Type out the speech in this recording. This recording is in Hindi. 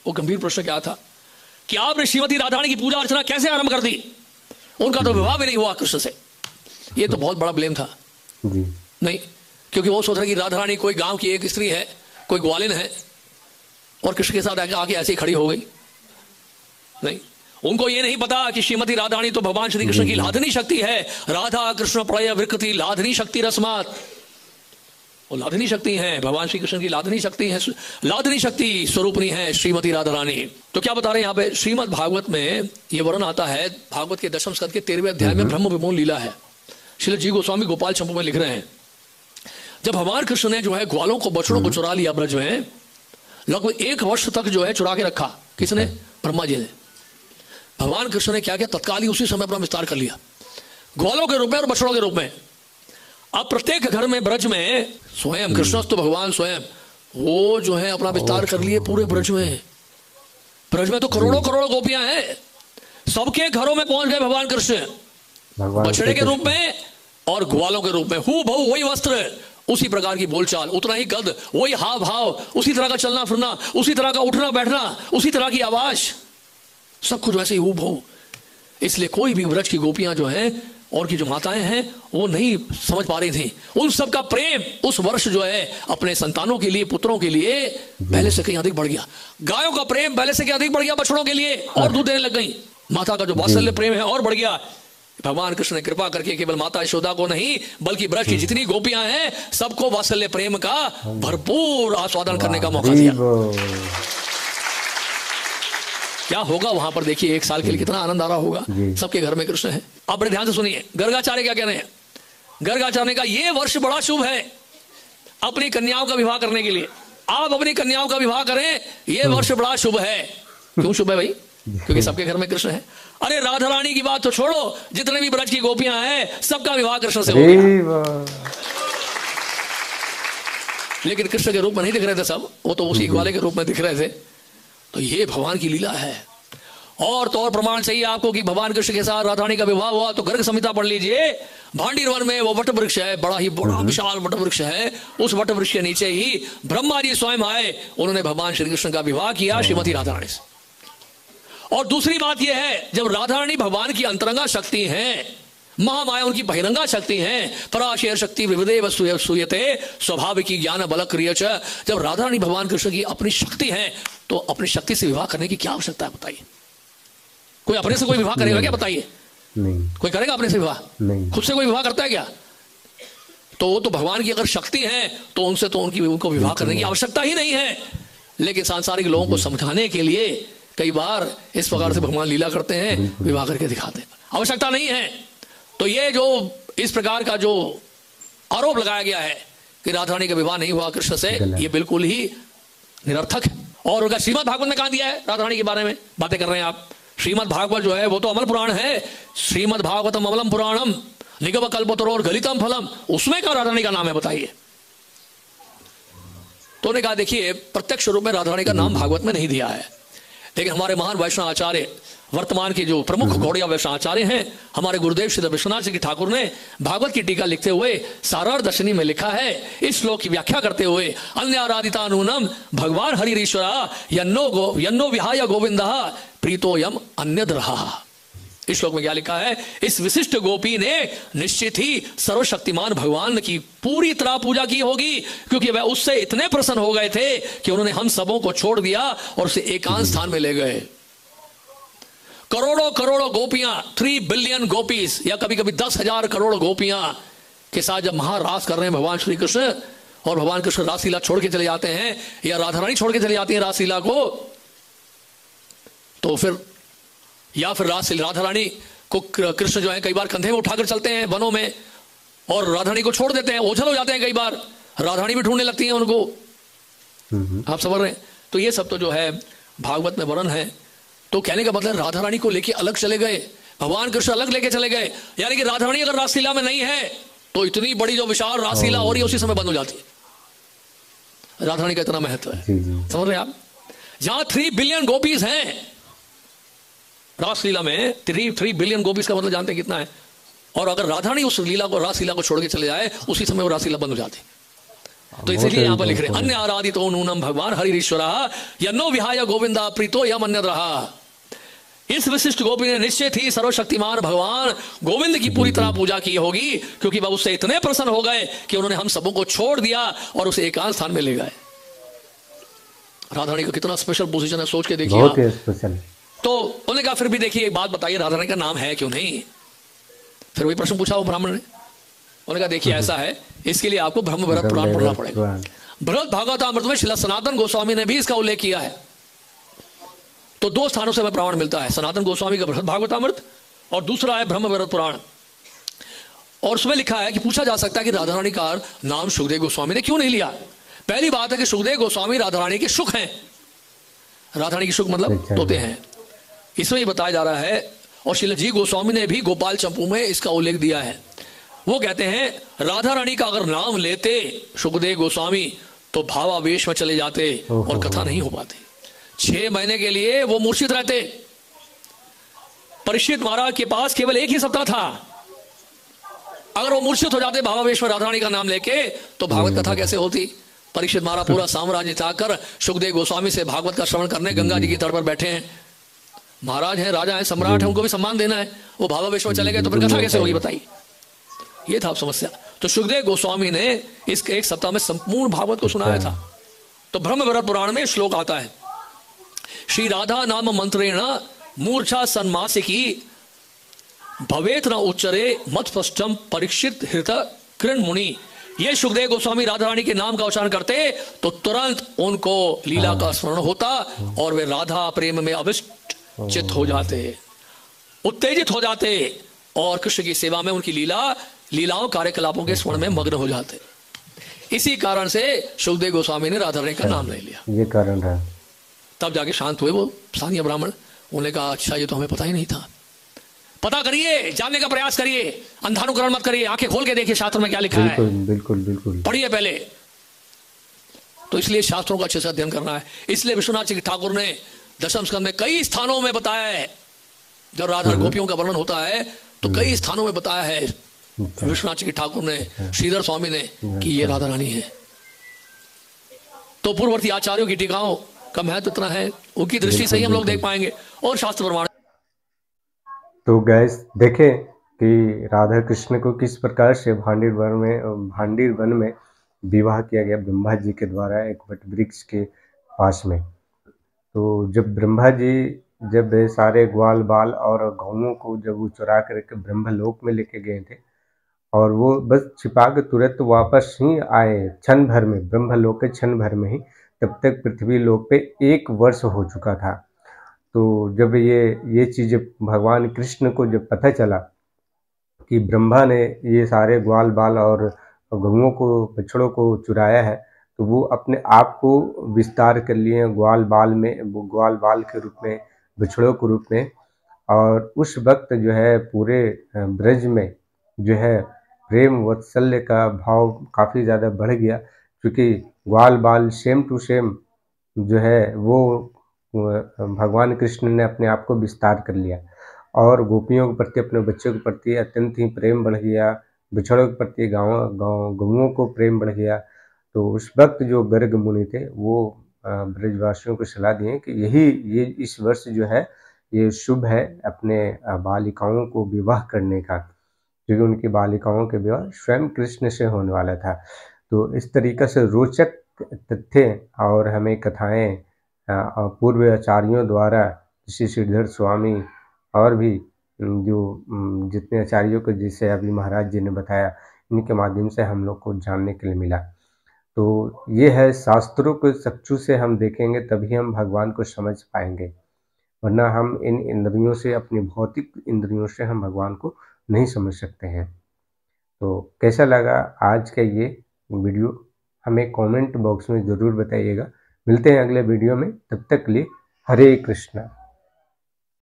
वो गंभीर प्रश्न क्या था कि आपने श्रीमती राधा रानी की पूजा अर्चना कैसे आरंभ कर दी, उनका तो विवाह भी नहीं हुआ कृष्ण से। ये तो बहुत बड़ा ब्लेम था जी। नहीं, क्योंकि वो सोच रहे कि राधा रानी कोई गांव की एक स्त्री है, कोई ग्वालिन है, और कृष्ण के साथ आके ऐसे ही खड़ी हो गई। नहीं, उनको ये नहीं पता कि श्रीमती राधा रानी तो भगवान श्री कृष्ण की लाधनी शक्ति है। राधा कृष्ण प्रलय विकृति लाधनी शक्ति रस्मात, वो लाधनी शक्ति है, भगवान श्री कृष्ण की लाधनी शक्ति है, लाधनी शक्ति स्वरूपणी है श्रीमती राधा रानी। तो क्या बता रहे हैं यहाँ पे श्रीमद् भागवत में ये वर्णन आता है, भागवत के 10वें स्कंद के 13वें अध्याय में ब्रह्म विमोचन लीला है। श्रील जी गोस्वामी गोपाल चंपू में लिख रहे हैं, जब भगवान कृष्ण ने जो है ग्वालों को बछड़ों को चुरा लिया ब्रज में, लगभग 1 वर्ष तक जो है चुरा के रखा। किसने? ब्रह्मा जी ने। भगवान कृष्ण ने क्या किया, तत्काल ही उसी समय अपना विस्तार कर लिया ग्वालों के रूप में और बछड़ों के रूप में। अब प्रत्येक घर में ब्रज में स्वयं कृष्ण तो भगवान स्वयं वो जो है अपना विस्तार कर लिए पूरे ब्रज में। ब्रज में तो करोड़ों करोड़ों गोपियां हैं, सबके घरों में पहुंच गए भगवान कृष्ण, बछड़े के रूप में और ग्वालों के रूप में। हू बहु वही वस्त्र, उसी प्रकार की बोलचाल, उतना ही कद, वही हाव भाव, उसी तरह का चलना फिरना, उसी तरह का उठना बैठना, उसी तरह की आवाज, सब कुछ वैसे ही हू बहु। इसलिए कोई भी ब्रज की गोपियां जो हैं और की जो माताएं हैं वो नहीं समझ पा रही थी। उन सब का प्रेम उस वर्ष जो है अपने संतानों के लिए, पुत्रों के लिए पहले से कहीं अधिक बढ़ गया। गायों का प्रेम पहले से कहीं अधिक बढ़ गया बछड़ों के लिए, और दूध देने लग गई। माता का जो वात्सल्य प्रेम है और बढ़ गया। भगवान कृष्ण ने कृपा करके केवल माता यशोदा को नहीं बल्कि ब्रज की जितनी गोपियां हैं सबको वात्सल्य प्रेम का भरपूर आस्वादन करने का मौका दिया। क्या होगा वहां पर देखिए, 1 साल के लिए कितना आनंद आ रहा होगा। सबके घर में कृष्ण है। आप बड़े ध्यान से सुनिए, गर्गाचार्य क्या कह रहे हैं। गर्गाचार्य का ये वर्ष बड़ा शुभ है अपनी कन्याओं का विवाह करने के लिए। आप अपनी कन्याओं का विवाह करें, ये वर्ष बड़ा शुभ है। क्यों शुभ है भाई? क्योंकि सबके घर में कृष्ण है। अरे राधा रानी की बात तो छोड़ो, जितने भी ब्रज की गोपियां हैं सबका विवाह कृष्ण से हो गया। लेकिन कृष्ण के रूप में नहीं दिख रहे थे सब, वो तो उसी ग्वाले के रूप में दिख रहे थे। तो ये भगवान की लीला है। और तो और प्रमाण चाहिए आपको कि भगवान कृष्ण के साथ राधा रानी का विवाह हुआ तो गर्ग संहिता पढ़ लीजिए। भांडीर वन में वो वट वृक्ष है, बड़ा ही बड़ा विशाल वट वृक्ष है। उस वट वृक्ष के नीचे ही ब्रह्मा जी स्वयं आए, उन्होंने भगवान श्री कृष्ण का विवाह किया श्रीमती राधा रानी से। और दूसरी बात यह है, जब राधा रानी भगवान की अंतरंगा शक्ति है, महामाया उनकी बहिरंगा शक्ति है, पराशर शक्ति विविधेव सूयते स्वाभाविकी ज्ञान बल क्रियच। जब राधा रानी भगवान कृष्ण की अपनी शक्ति है तो अपनी शक्ति से विवाह करने की क्या आवश्यकता है बताइए? कोई अपने से कोई विवाह करेगा क्या? बताइए, नहीं। कोई करेगा अपने से विवाह? नहीं। खुद से कोई विवाह करता है क्या? तो वो तो भगवान की अगर शक्ति है तो उनसे तो उनको विवाह करने की आवश्यकता ही नहीं है। लेकिन सांसारिक लोगों को समझाने के लिए कई बार इस प्रकार से भगवान लीला करते हैं, विवाह करके दिखाते हैं, आवश्यकता नहीं है। तो ये जो इस प्रकार का जो आरोप लगाया गया है कि राधा रानी का विवाह नहीं हुआ कृष्ण से, ये बिल्कुल ही निरर्थक है। और उनका श्रीमद् भागवत में कहा दिया है राधा रानी के बारे में बातें कर रहे हैं आप। श्रीमद् भागवत जो है वो तो अमल पुराण है। श्रीमद् भागवतम अमलम पुराणम निगम कल्पतरो और गलितम फलम, उसमें का राधा रानी का नाम है बताइए? तो उन्होंने कहा देखिए प्रत्यक्ष रूप में राधा रानी का नाम भागवत में नहीं दिया है, लेकिन हमारे महान वैष्णव आचार्य, वर्तमान के जो प्रमुख गौड़िया वैष्णव आचार्य हैं, हमारे गुरुदेव श्री विश्वनाथ जी की ठाकुर ने भागवत की टीका लिखते हुए सारार दर्शनी में लिखा है, इस श्लोक की व्याख्या करते हुए, अन्य आराधिता नूनम भगवान हरिश्वरा यन्नो विहाय गोविंदा प्रीतोयम अन्यद रहा। इस श्लोक में क्या लिखा है? इस विशिष्ट गोपी ने निश्चित ही सर्वशक्तिमान भगवान की पूरी तरह पूजा की होगी, क्योंकि वह उससे इतने प्रसन्न हो गए थे कि उन्होंने हम सबों को छोड़ दिया और उसे एकांत स्थान में ले गए। करोड़ों करोड़ों गोपियां, 3 बिलियन गोपीज या कभी कभी 10,000 करोड़ गोपियां के साथ जब महारास कर रहे हैं भगवान श्री कृष्ण, और भगवान कृष्ण रासलीला छोड़ के चले जाते हैं या राधा रानी छोड़ के चले जाती है रासलीला को, तो फिर या फिर राधा रानी को कृष्ण जो है कई बार कंधे में उठाकर चलते हैं वनों में और राधा रानी को छोड़ देते हैं, ओझल हो जाते हैं। कई बार राधा रानी भी ढूंढने लगती हैं उनको। आप समझ रहे हैं? तो ये सब तो जो है भागवत में वर्णन है। तो कहने का मतलब राधा रानी को लेके अलग चले गए, भगवान कृष्ण अलग लेके चले गए। यानी कि राधा रानी अगर रासलीला में नहीं है तो इतनी बड़ी जो विशाल रासलीला हो रही है उसी समय बंद हो जाती है। राधा रानी का इतना महत्व है, समझ रहे हैं आप? जहां 3 बिलियन गोपीज हैं रासलीला में, 3 बिलियन गोपीज का मतलब जानते हैं कितना है? और अगर राधा रानी उस लीला को, रासलीला को छोड़ के चले जाए उसी समय वो रासलीला बंद हो जाती। तो इसलिए यहाँ पर लिख रहे अन्य आराधितो नूनम भगवान हरिश्वरा यन्नो विहाय गोविंदा प्रीतो यम अन्य रहा। इस विशिष्ट गोपी ने निश्चित ही सर्वशक्तिमान भगवान गोविंद की पूरी तरह पूजा की होगी, क्योंकि वह उससे इतने प्रसन्न हो गए कि उन्होंने हम सबों को छोड़ दिया और उसे एकांत स्थान में ले गए। राधा रानी का कितना स्पेशल पोजीशन है, सोच के देखिए। बहुत ही स्पेशल। तो उन्होंने कहा फिर भी देखिए एक बात बताइए, राधा रानी का नाम है क्यों नहीं? फिर वही प्रश्न पूछा वो ब्राह्मण ने। उन्होंने कहा देखिए ऐसा है, इसके लिए आपको ब्रह्म भरत पुराण पढ़ना पड़ेगा। बृहद भागवतामृत में श्रील सनातन गोस्वामी ने भी इसका उल्लेख किया है। तो दो स्थानों से हमें प्रमाण मिलता है, सनातन गोस्वामी का बृहद भागवतामृत और दूसरा है ब्रह्म भरत पुराण। और उसमें लिखा है कि पूछा जा सकता है कि राधा रानी का नाम सुखदेव गोस्वामी ने क्यों नहीं लिया। पहली बात है कि सुखदेव गोस्वामी राधा रानी के सुख हैं। राधा रानी के सुख मतलब तोते हैं, इसमें ही बताया जा रहा है। और श्रील जी गोस्वामी ने भी गोपाल चंपू में इसका उल्लेख दिया है। वो कहते हैं राधा रानी का अगर नाम लेते सुखदेव गोस्वामी तो भावावेश में चले जाते और कथा नहीं हो पाती। 6 महीने के लिए वो मूर्छित रहते। परीक्षित महाराज के पास केवल एक ही सप्ताह था। अगर वो मूर्छित हो जाते भावावेश में राधा रानी का नाम लेके तो भागवत कथा कैसे होती? परीक्षित महाराज पूरा साम्राज्य चाहकर सुखदेव गोस्वामी से भागवत का श्रवण करने गंगा जी की तट पर बैठे हैं। महाराज हैं, राजा हैं, सम्राट हैं, उनको भी सम्मान देना है। वो भावावेश में चले गए तो फिर कथा कैसे होगी बताइए? ये था समस्या। तो सुखदेव गोस्वामी ने इस एक सप्ताह में संपूर्ण भागवत को सुनाया था। तो ब्रह्म भरत पुराण में श्लोक आता है, श्री राधा नाम मंत्रेण मूर्छा सन्मासिकी भवेत न उच्चरे मत स्पष्टम परीक्षित हृत कृण मुनि। ये सुखदेव गोस्वामी राधा रानी के नाम का उच्चारण करते तो तुरंत उनको लीला का स्मरण होता और वे राधा प्रेम में अभिष्ट चित हो जाते, उत्तेजित हो जाते और कृष्ण की सेवा में उनकी लीलाओं कार्यकलापों के स्मरण में मग्न हो जाते। इसी कारण से सुखदेव गोस्वामी ने राधा रानी का नाम नहीं लिया। ये कारण है। तब जाके शांत हुए वो स्थानीय ब्राह्मण। उन्होंने कहा अच्छा ये तो हमें पता ही नहीं था। पता करिए, जानने का प्रयास करिए, अंधानुकरण मत करिए, आंखें खोल के देखिए शास्त्र में क्या लिखा है। बिल्कुल बिल्कुल पढ़िए पहले। तो इसलिए शास्त्रों का अच्छे से अध्ययन करना है। इसलिए विश्वनाथ जी ठाकुर ने दशम स्कंद में कई स्थानों में बताया है, जब राधा गोपियों का वर्णन होता है तो कई स्थानों में बताया है विश्वनाथ जी ठाकुर ने, श्रीधर स्वामी ने, कि ये राधा रानी है। तो पूर्ववर्ती आचार्यों की टीकाओं का महत्व इतना है, उनकी दृष्टि से ही हम लोग देख पाएंगे और शास्त्र प्रमाण। तो गैस देखें कि राधा कृष्ण को किस प्रकार से भांडीर वन में विवाह किया गया ब्रह्मा जी के द्वारा एक वट वृक्ष के पास में। तो जब ब्रह्मा जी जब सारे ग्वाल बाल और गौओं को जब वो चुरा करके ब्रह्मलोक में लेके गए थे और वो बस छिपा के तुरंत वापस ही आए क्षण भर में, ब्रह्मलोक के क्षण भर में ही, तब तक पृथ्वी लोक पे 1 वर्ष हो चुका था। तो जब ये चीज़ भगवान कृष्ण को जब पता चला कि ब्रह्मा ने ये सारे ग्वाल बाल और गौओं को, बछड़ों को चुराया है, तो वो अपने आप को विस्तार कर लिए ग्वाल बाल के रूप में, बछड़ों के रूप में। और उस वक्त जो है पूरे ब्रज में जो है प्रेम वात्सल्य का भाव काफ़ी ज़्यादा बढ़ गया, क्योंकि ग्वाल बाल सेम टू सेम जो है वो भगवान कृष्ण ने अपने आप को विस्तार कर लिया और गोपियों के प्रति, अपने बच्चों के प्रति अत्यंत ही प्रेम बढ़ गया, बछड़ों के प्रति गौओं को प्रेम बढ़ गया। तो उस वक्त जो गर्ग मुनि थे वो ब्रजवासियों को सलाह दिए कि ये इस वर्ष जो है ये शुभ है अपने बालिकाओं को विवाह करने का, क्योंकि उनकी बालिकाओं के विवाह स्वयं कृष्ण से होने वाला था। तो इस तरीक़े से रोचक तथ्य और हमें कथाएं पूर्व आचार्यों द्वारा, जैसे श्रीधर स्वामी और भी जो जितने आचार्यों को, जिसे अभी महाराज जी ने बताया, इनके माध्यम से हम लोग को जानने के लिए मिला। तो ये है, शास्त्रों को चक्षु से हम देखेंगे तभी हम भगवान को समझ पाएंगे, वरना हम इन इंद्रियों से, अपनी भौतिक इंद्रियों से हम भगवान को नहीं समझ सकते हैं। तो कैसा लगा आज का ये वीडियो, हमें कमेंट बॉक्स में ज़रूर बताइएगा। मिलते हैं अगले वीडियो में, तब तक के लिए हरे कृष्णा।